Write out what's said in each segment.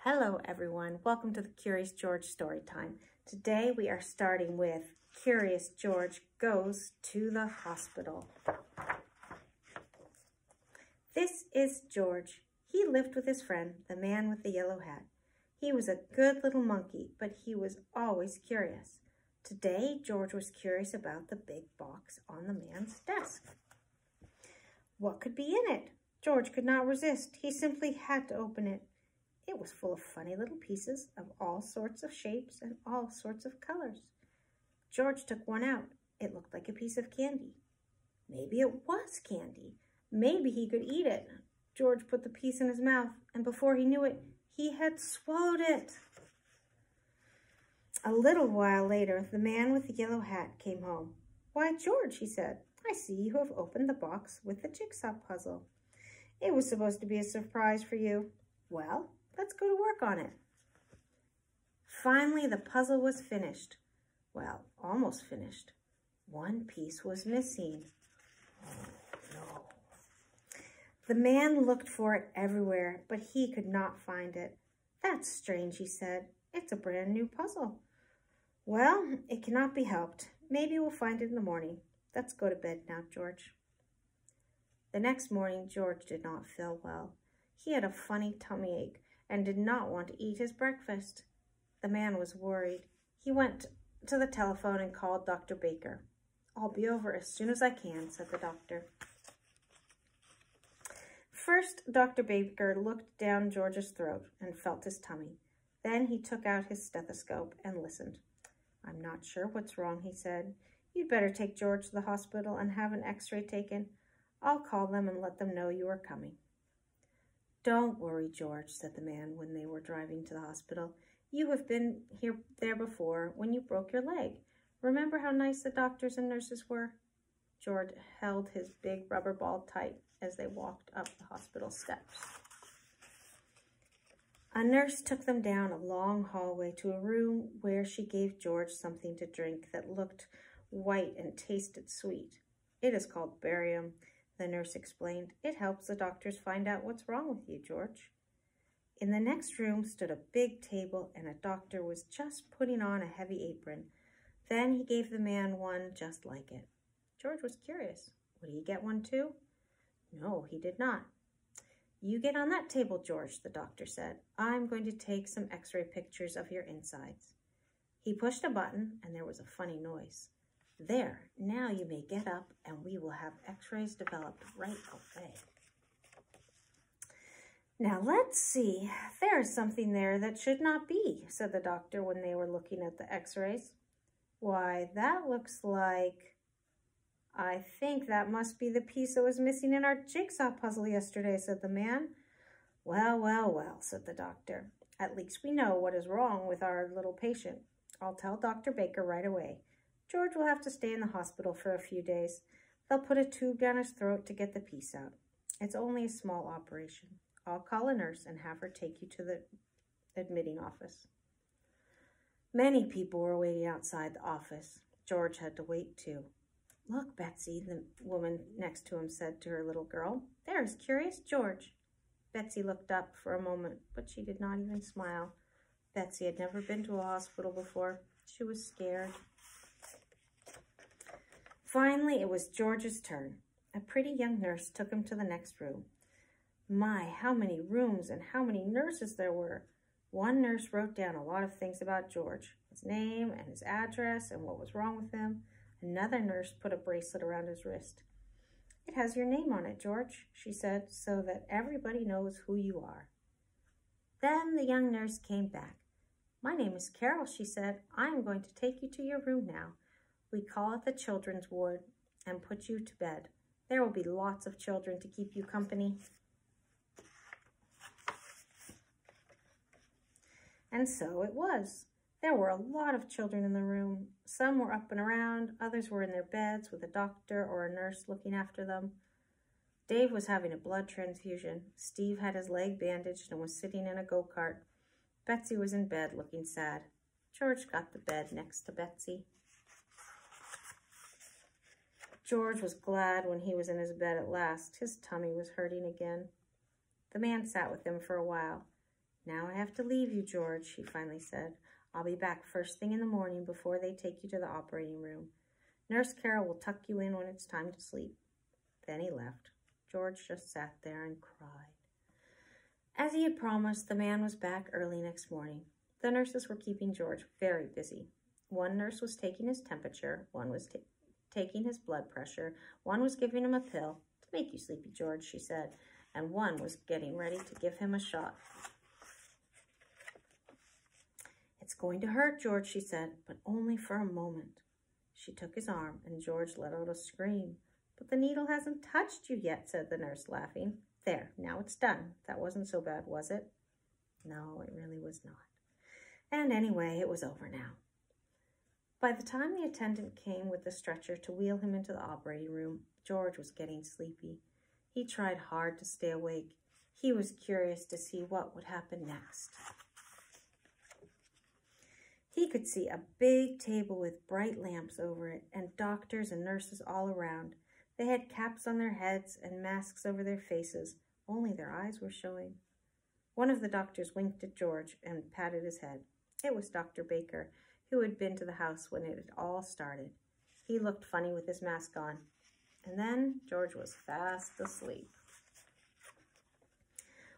Hello everyone, welcome to the Curious George story time. Today we are starting with Curious George Goes to the Hospital. This is George. He lived with his friend, the man with the yellow hat. He was a good little monkey, but he was always curious. Today George was curious about the big box on the man's desk. What could be in it? George could not resist. He simply had to open it. It was full of funny little pieces of all sorts of shapes and all sorts of colors. George took one out. It looked like a piece of candy. Maybe it was candy. Maybe he could eat it. George put the piece in his mouth, and before he knew it, he had swallowed it. A little while later, the man with the yellow hat came home. "Why, George," he said, "I see you have opened the box with the jigsaw puzzle. It was supposed to be a surprise for you. Well, let's go to work on it." Finally, the puzzle was finished. Well, almost finished. One piece was missing. Oh, no. The man looked for it everywhere, but he could not find it. "That's strange," he said. "It's a brand new puzzle." "Well, it cannot be helped. Maybe we'll find it in the morning. Let's go to bed now, George." The next morning, George did not feel well. He had a funny tummy ache and did not want to eat his breakfast. The man was worried. He went to the telephone and called Dr. Baker. "I'll be over as soon as I can," said the doctor. First, Dr. Baker looked down George's throat and felt his tummy. Then he took out his stethoscope and listened. "I'm not sure what's wrong," he said. "You'd better take George to the hospital and have an x-ray taken. I'll call them and let them know you are coming." "Don't worry, George," said the man when they were driving to the hospital. "You have been there before when you broke your leg. Remember how nice the doctors and nurses were?" George held his big rubber ball tight as they walked up the hospital steps. A nurse took them down a long hallway to a room where she gave George something to drink that looked white and tasted sweet. "It is called barium," the nurse explained. "It helps the doctors find out what's wrong with you, George." In the next room stood a big table, and a doctor was just putting on a heavy apron. Then he gave the man one just like it. George was curious. Would he get one too? No, he did not. "You get on that table, George," the doctor said. "I'm going to take some x-ray pictures of your insides." He pushed a button, and there was a funny noise. "There, now you may get up, and we will have x-rays developed right away." "Now let's see, there is something there that should not be," said the doctor when they were looking at the x-rays. "Why, that looks like... I think that must be the piece that was missing in our jigsaw puzzle yesterday," said the man. "Well, well, well," said the doctor. "At least we know what is wrong with our little patient. I'll tell Dr. Baker right away. George will have to stay in the hospital for a few days. They'll put a tube down his throat to get the piece out. It's only a small operation. I'll call a nurse and have her take you to the admitting office." Many people were waiting outside the office. George had to wait too. "Look, Betsy," the woman next to him said to her little girl. "There is Curious George." Betsy looked up for a moment, but she did not even smile. Betsy had never been to a hospital before. She was scared. Finally, it was George's turn. A pretty young nurse took him to the next room. My, how many rooms and how many nurses there were. One nurse wrote down a lot of things about George, his name and his address and what was wrong with him. Another nurse put a bracelet around his wrist. "It has your name on it, George," she said, "so that everybody knows who you are." Then the young nurse came back. "My name is Carol," she said. "I am going to take you to your room now. We call it the children's ward and put you to bed. There will be lots of children to keep you company." And so it was. There were a lot of children in the room. Some were up and around, others were in their beds with a doctor or a nurse looking after them. Dave was having a blood transfusion. Steve had his leg bandaged and was sitting in a go-kart. Betsy was in bed looking sad. George got the bed next to Betsy. George was glad when he was in his bed at last. His tummy was hurting again. The man sat with him for a while. Now I have to leave you, George, she finally said. I'll be back first thing in the morning before they take you to the operating room. Nurse Carol will tuck you in when it's time to sleep. Then he left. George just sat there and cried. As he had promised, the man was back early next morning. The nurses were keeping George very busy. One nurse was taking his temperature, one was taking his blood pressure, one was giving him a pill to make you sleepy, George, she said, and one was getting ready to give him a shot. It's going to hurt, George, she said, but only for a moment. She took his arm, and George let out a scream. But the needle hasn't touched you yet, said the nurse, laughing. There, now it's done. That wasn't so bad, was it? No, it really was not. And anyway, it was over now. By the time the attendant came with the stretcher to wheel him into the operating room, George was getting sleepy. He tried hard to stay awake. He was curious to see what would happen next. He could see a big table with bright lamps over it and doctors and nurses all around. They had caps on their heads and masks over their faces, only their eyes were showing. One of the doctors winked at George and patted his head. It was Dr. Baker, who had been to the house when it had all started. He looked funny with his mask on. And then George was fast asleep.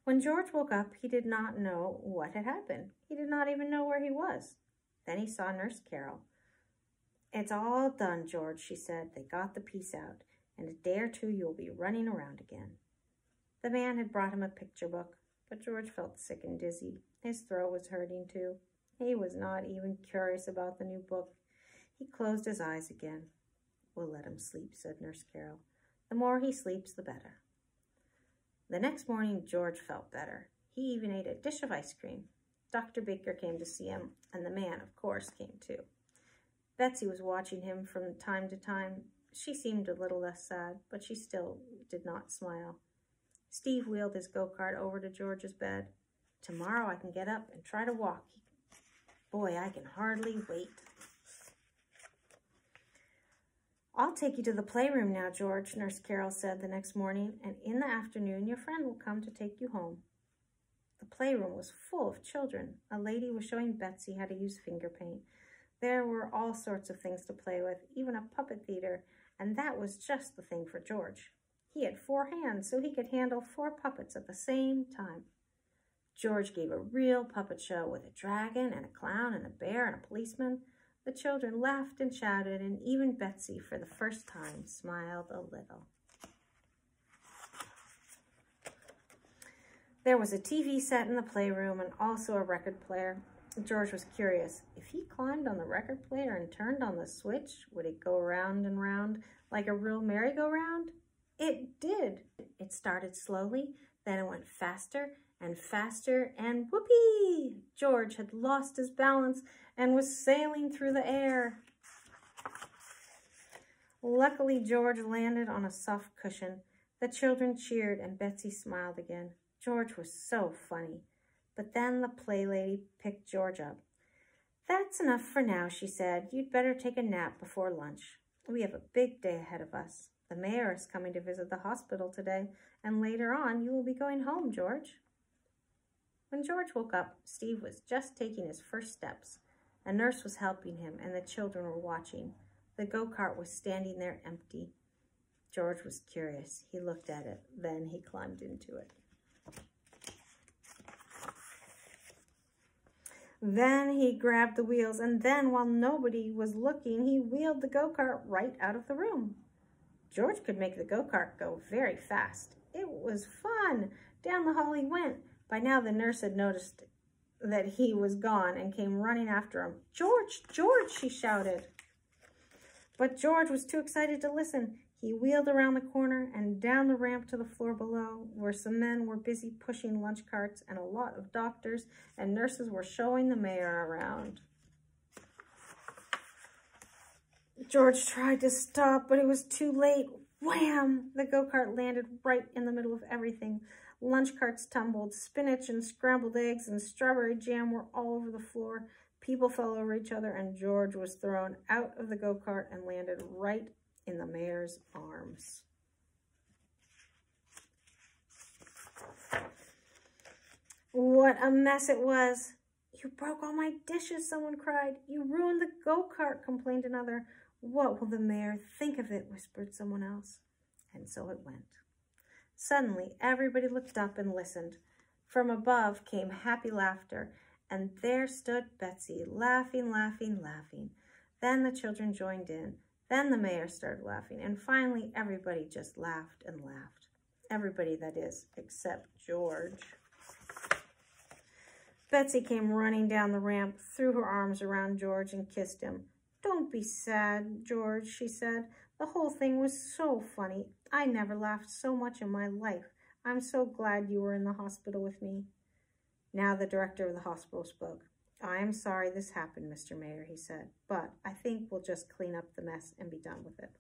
When George woke up, he did not know what had happened. He did not even know where he was. Then he saw Nurse Carol. It's all done, George, she said. They got the piece out. In a day or two, you'll be running around again. The man had brought him a picture book, but George felt sick and dizzy. His throat was hurting too. He was not even curious about the new book. He closed his eyes again. We'll let him sleep, said Nurse Carol. The more he sleeps, the better. The next morning, George felt better. He even ate a dish of ice cream. Dr. Baker came to see him, and the man, of course, came too. Betsy was watching him from time to time. She seemed a little less sad, but she still did not smile. Steve wheeled his go-kart over to George's bed. Tomorrow I can get up and try to walk. Boy, I can hardly wait. I'll take you to the playroom now, George, Nurse Carol said the next morning, and in the afternoon your friend will come to take you home. The playroom was full of children. A lady was showing Betsy how to use finger paint. There were all sorts of things to play with, even a puppet theater, and that was just the thing for George. He had 4 hands, so he could handle 4 puppets at the same time. George gave a real puppet show with a dragon and a clown and a bear and a policeman. The children laughed and shouted, and even Betsy, for the first time, smiled a little. There was a TV set in the playroom and also a record player. George was curious. If he climbed on the record player and turned on the switch, would it go round and round like a real merry-go-round? It did. It started slowly, then it went faster and faster, and whoopee! George had lost his balance and was sailing through the air. Luckily, George landed on a soft cushion. The children cheered and Betsy smiled again. George was so funny. But then the play lady picked George up. That's enough for now, she said. You'd better take a nap before lunch. We have a big day ahead of us. The mayor is coming to visit the hospital today, and later on you will be going home, George. When George woke up, Steve was just taking his first steps. A nurse was helping him, and the children were watching. The go-kart was standing there empty. George was curious. He looked at it. Then he climbed into it. Then he grabbed the wheels, and then, while nobody was looking, he wheeled the go-kart right out of the room. George could make the go-kart go very fast. It was fun. Down the hall he went. By now, the nurse had noticed that he was gone and came running after him. George, George, she shouted. But George was too excited to listen. He wheeled around the corner and down the ramp to the floor below, where some men were busy pushing lunch carts and a lot of doctors and nurses were showing the mayor around. George tried to stop, but it was too late. Wham! The go-kart landed right in the middle of everything. Lunch carts tumbled. Spinach and scrambled eggs and strawberry jam were all over the floor. People fell over each other, and George was thrown out of the go-kart and landed right in the mayor's arms. What a mess it was. You broke all my dishes, someone cried. You ruined the go-kart, complained another. What will the mayor think of it, whispered someone else. And so it went. Suddenly, everybody looked up and listened. From above came happy laughter, and there stood Betsy, laughing, laughing, laughing. Then the children joined in. Then the mayor started laughing, and finally everybody just laughed and laughed. Everybody, that is, except George. Betsy came running down the ramp, threw her arms around George and kissed him. Don't be sad, George, she said. The whole thing was so funny. I never laughed so much in my life. I'm so glad you were in the hospital with me. Now the director of the hospital spoke. I am sorry this happened, Mr. Mayor, he said, but I think we'll just clean up the mess and be done with it.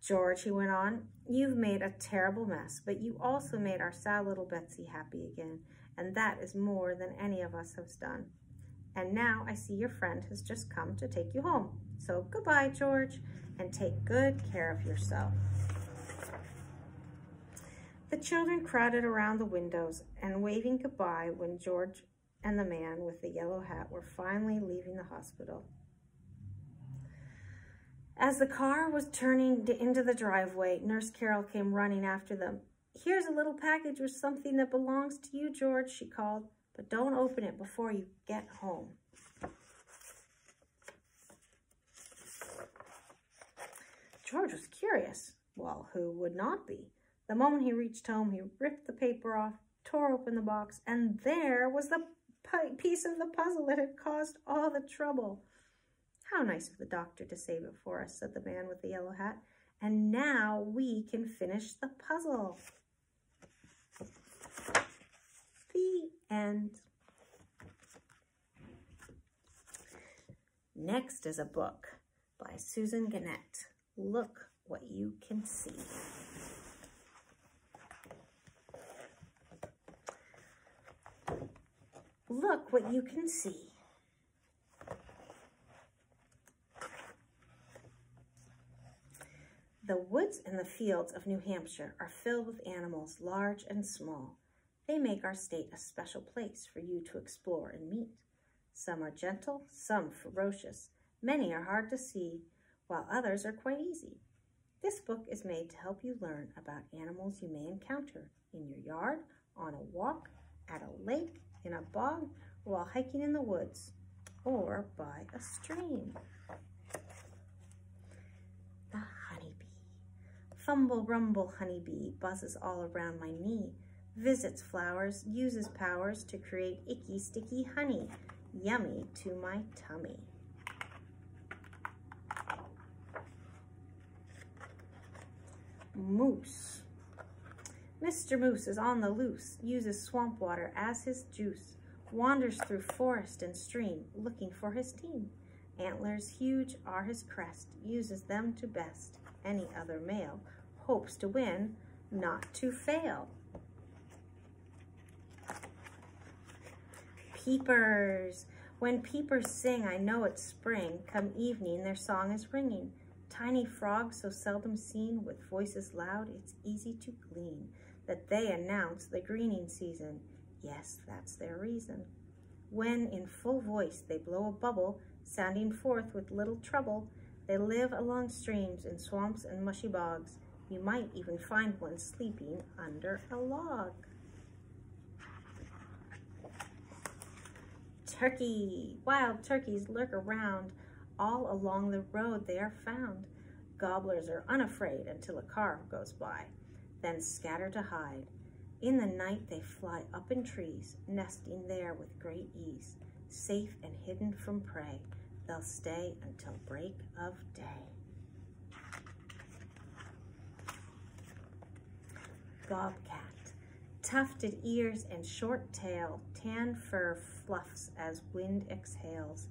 George, he went on, you've made a terrible mess, but you also made our sad little Betsy happy again, and that is more than any of us has done. And now I see your friend has just come to take you home. So goodbye, George, and take good care of yourself. The children crowded around the windows and waving goodbye when George and the man with the yellow hat were finally leaving the hospital. As the car was turning into the driveway, Nurse Carol came running after them. Here's a little package with something that belongs to you, George, she called, but don't open it before you get home. George was curious. Well, who would not be? The moment he reached home, he ripped the paper off, tore open the box, and there was the piece of the puzzle that had caused all the trouble. How nice of the doctor to save it for us, said the man with the yellow hat. And now we can finish the puzzle. The end. Next is a book by Susan Gannett. Look what you can see. Look what you can see. The woods and the fields of New Hampshire are filled with animals large and small. They make our state a special place for you to explore and meet. Some are gentle, some ferocious. Many are hard to see, while others are quite easy. This book is made to help you learn about animals you may encounter in your yard, on a walk, at a lake, in a bog, or while hiking in the woods, or by a stream. The honeybee. Fumble, rumble, honeybee, buzzes all around my knee, visits flowers, uses powers to create icky, sticky honey, yummy to my tummy. Moose. Mr. Moose is on the loose, uses swamp water as his juice, wanders through forest and stream, looking for his team. Antlers huge are his crest, uses them to best. Any other male hopes to win, not to fail. Peepers. When peepers sing, I know it's spring. Come evening, their song is ringing. Tiny frogs so seldom seen, with voices loud, it's easy to glean that they announce the greening season. Yes, that's their reason. When in full voice they blow a bubble, sounding forth with little trouble, they live along streams and swamps and mushy bogs. You might even find one sleeping under a log. Turkey. Wild turkeys lurk around. All along the road they are found. Gobblers are unafraid until a car goes by, then scatter to hide. In the night they fly up in trees, nesting there with great ease. Safe and hidden from prey, they'll stay until break of day. Bobcat. Tufted ears and short tail, tan fur fluffs as wind exhales,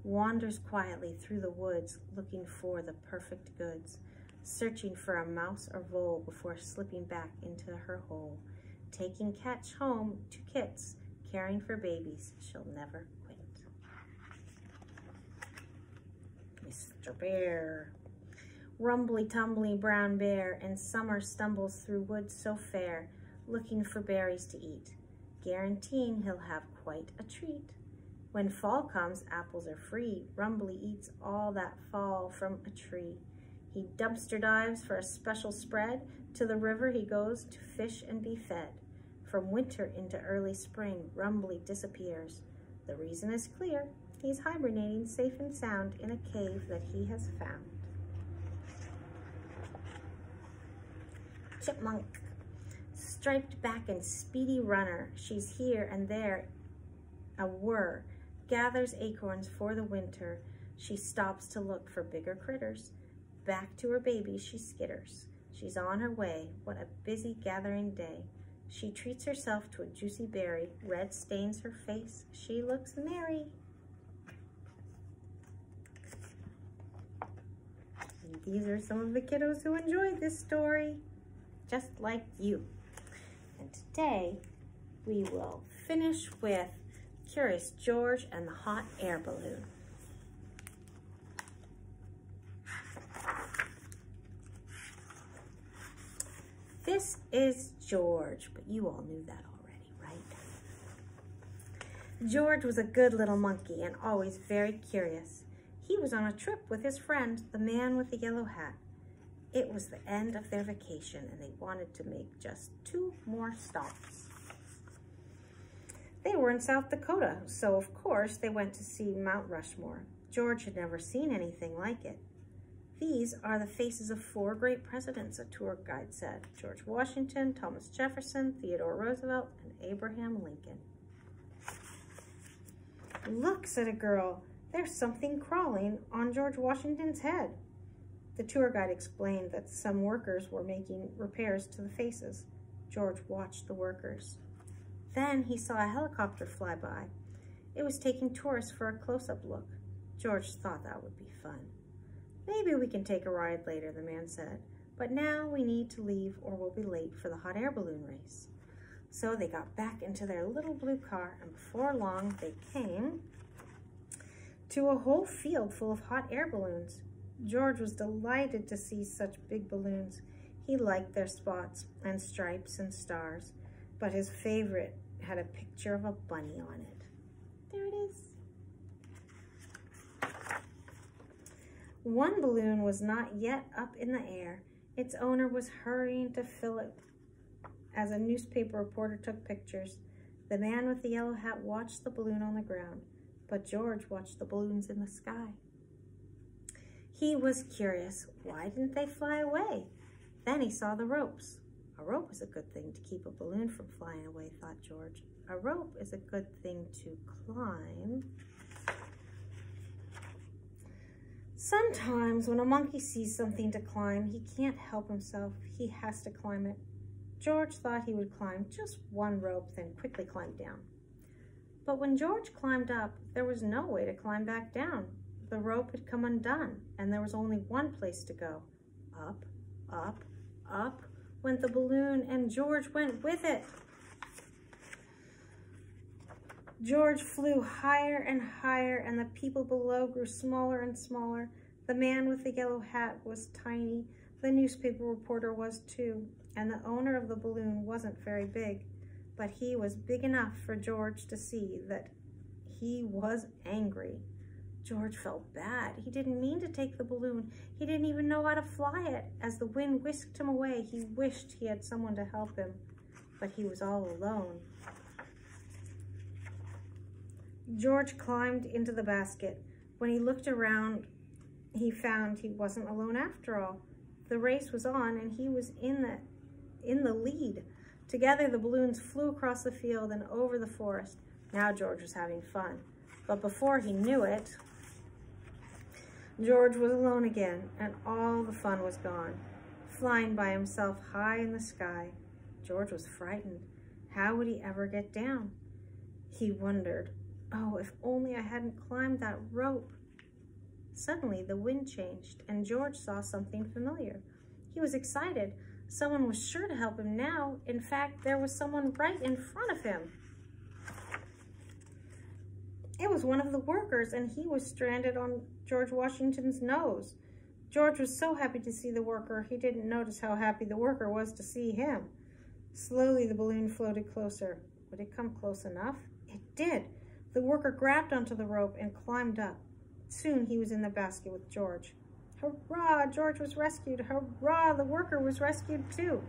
wanders quietly through the woods, looking for the perfect goods, searching for a mouse or vole before slipping back into her hole, taking catch home to kits, caring for babies she'll never quit. Mr. Bear. Rumbly tumbly brown bear, in summer stumbles through woods so fair, looking for berries to eat. guaranteeing he'll have quite a treat. When fall comes, apples are free. Rumbly eats all that fall from a tree. He dumpster dives for a special spread. To the river he goes to fish and be fed. From winter into early spring, Rumbly disappears. The reason is clear. He's hibernating safe and sound in a cave that he has found. Chipmunk. Striped back and speedy runner, she's here and there, a whir, gathers acorns for the winter. She stops to look for bigger critters. Back to her baby she skitters. She's on her way, what a busy gathering day. She treats herself to a juicy berry. Red stains her face, she looks merry. And these are some of the kiddos who enjoyed this story, just like you. And today we will finish with Curious George and the Hot Air Balloon. This is George, but you all knew that already, right? George was a good little monkey and always very curious. He was on a trip with his friend, the man with the yellow hat. It was the end of their vacation and they wanted to make just 2 more stops. They were in South Dakota, so of course they went to see Mount Rushmore. George had never seen anything like it. These are the faces of 4 great presidents, a tour guide said. George Washington, Thomas Jefferson, Theodore Roosevelt, and Abraham Lincoln. Look, said a girl, there's something crawling on George Washington's head. The tour guide explained that some workers were making repairs to the faces. George watched the workers. Then he saw a helicopter fly by. It was taking tourists for a close-up look. George thought that would be fun. Maybe we can take a ride later, the man said. But now we need to leave or we'll be late for the hot air balloon race. So they got back into their little blue car, and before long they came to a whole field full of hot air balloons. George was delighted to see such big balloons. He liked their spots and stripes and stars, but his favorite had a picture of a bunny on it. There it is. One balloon was not yet up in the air. Its owner was hurrying to fill it. As a newspaper reporter took pictures, the man with the yellow hat watched the balloon on the ground, but George watched the balloons in the sky. He was curious. Why didn't they fly away? Then he saw the ropes. A rope is a good thing to keep a balloon from flying away, thought George. A rope is a good thing to climb. Sometimes when a monkey sees something to climb, he can't help himself. He has to climb it. George thought he would climb just one rope, then quickly climb down. But when George climbed up, there was no way to climb back down. The rope had come undone, and there was only one place to go. Up, up, up went the balloon, and George went with it. George flew higher and higher, and the people below grew smaller and smaller. The man with the yellow hat was tiny. The newspaper reporter was too, and the owner of the balloon wasn't very big, but he was big enough for George to see that he was angry. George felt bad. He didn't mean to take the balloon. He didn't even know how to fly it. As the wind whisked him away, he wished he had someone to help him, but he was all alone. George climbed into the basket. When he looked around, he found he wasn't alone after all. The race was on, and he was in the lead. Together, the balloons flew across the field and over the forest. Now George was having fun. But before he knew it, George was alone again, and all the fun was gone. Flying by himself high in the sky, George was frightened. How would he ever get down? He wondered, oh, if only I hadn't climbed that rope. Suddenly, the wind changed, and George saw something familiar. He was excited. Someone was sure to help him now. In fact, there was someone right in front of him. It was one of the workers, and he was stranded on George Washington's nose. George was so happy to see the worker, he didn't notice how happy the worker was to see him. Slowly, the balloon floated closer. Would it come close enough? It did. The worker grabbed onto the rope and climbed up. Soon he was in the basket with George. Hurrah! George was rescued. Hurrah! The worker was rescued too.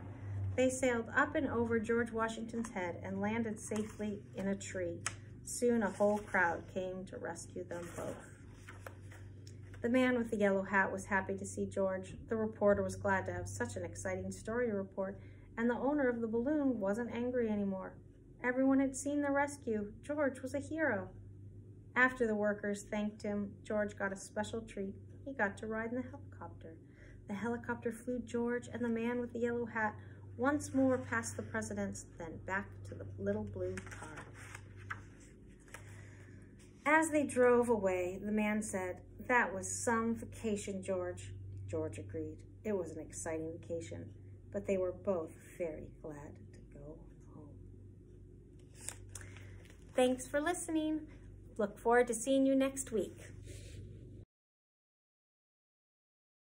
They sailed up and over George Washington's head and landed safely in a tree. Soon a whole crowd came to rescue them both. The man with the yellow hat was happy to see George. The reporter was glad to have such an exciting story to report, and the owner of the balloon wasn't angry anymore. Everyone had seen the rescue. George was a hero. After the workers thanked him, George got a special treat. He got to ride in the helicopter. The helicopter flew George and the man with the yellow hat once more past the presidents, then back to the little blue car. As they drove away, the man said, "That was some vacation, George." George agreed. It was an exciting vacation, but they were both very glad to go home. Thanks for listening. Look forward to seeing you next week.